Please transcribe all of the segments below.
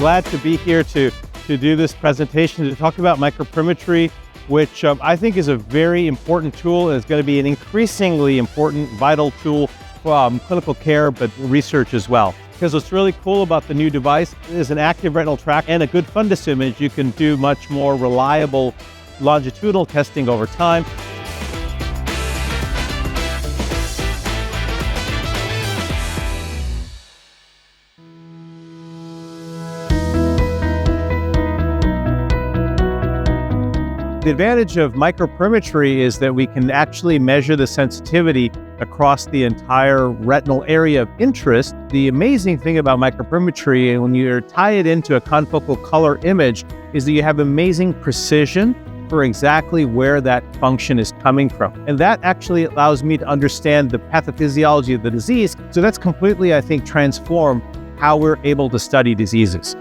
glad to be here to do this presentation to talk about microperimetry, which I think is a very important tool and is going to be an increasingly important, vital tool for clinical care, but research as well. Because what's really cool about the new device is an active retinal tract and a good fundus image. You can do much more reliable longitudinal testing over time. The advantage of microperimetry is that we can actually measure the sensitivity across the entire retinal area of interest. The amazing thing about microperimetry, and when you tie it into a confocal color image, is that you have amazing precision for exactly where that function is coming from. And that actually allows me to understand the pathophysiology of the disease. So that's completely, I think, transformed how we're able to study diseases.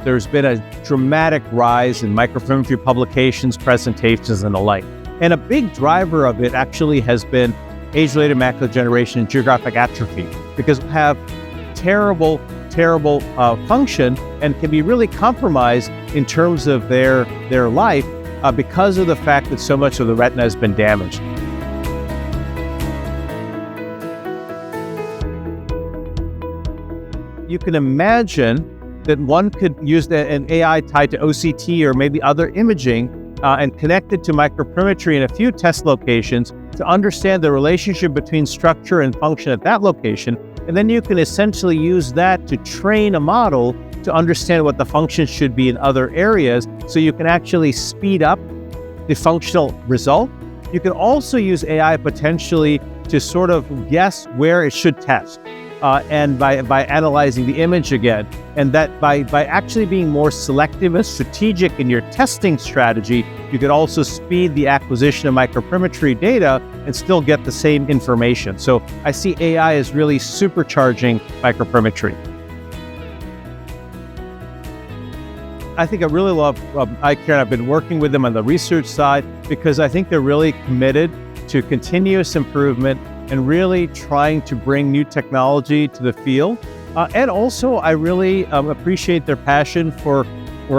There's been a dramatic rise in microperimetry publications, presentations, and the like. And a big driver of it actually has been age-related macular degeneration and geographic atrophy, because we have terrible function and can be really compromised in terms of their life because of the fact that so much of the retina has been damaged. You can imagine that one could use an AI tied to OCT or maybe other imaging and connect it to microperimetry in a few test locations to understand the relationship between structure and function at that location. And then you can essentially use that to train a model to understand what the function should be in other areas, so you can actually speed up the functional result. You can also use AI potentially to sort of guess where it should test. And by analyzing the image again, and that by actually being more selective and strategic in your testing strategy, you could also speed the acquisition of microperimetry data and still get the same information. So I see AI as really supercharging microperimetry. I think I really love iCare, and I've been working with them on the research side because I think they're really committed to continuous improvement and really trying to bring new technology to the field. And also, I really appreciate their passion for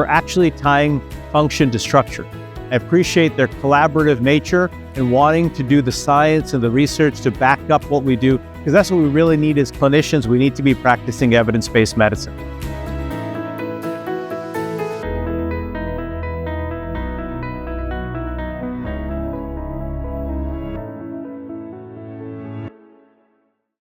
actually tying function to structure. I appreciate their collaborative nature and wanting to do the science and the research to back up what we do, because that's what we really need as clinicians. We need to be practicing evidence-based medicine.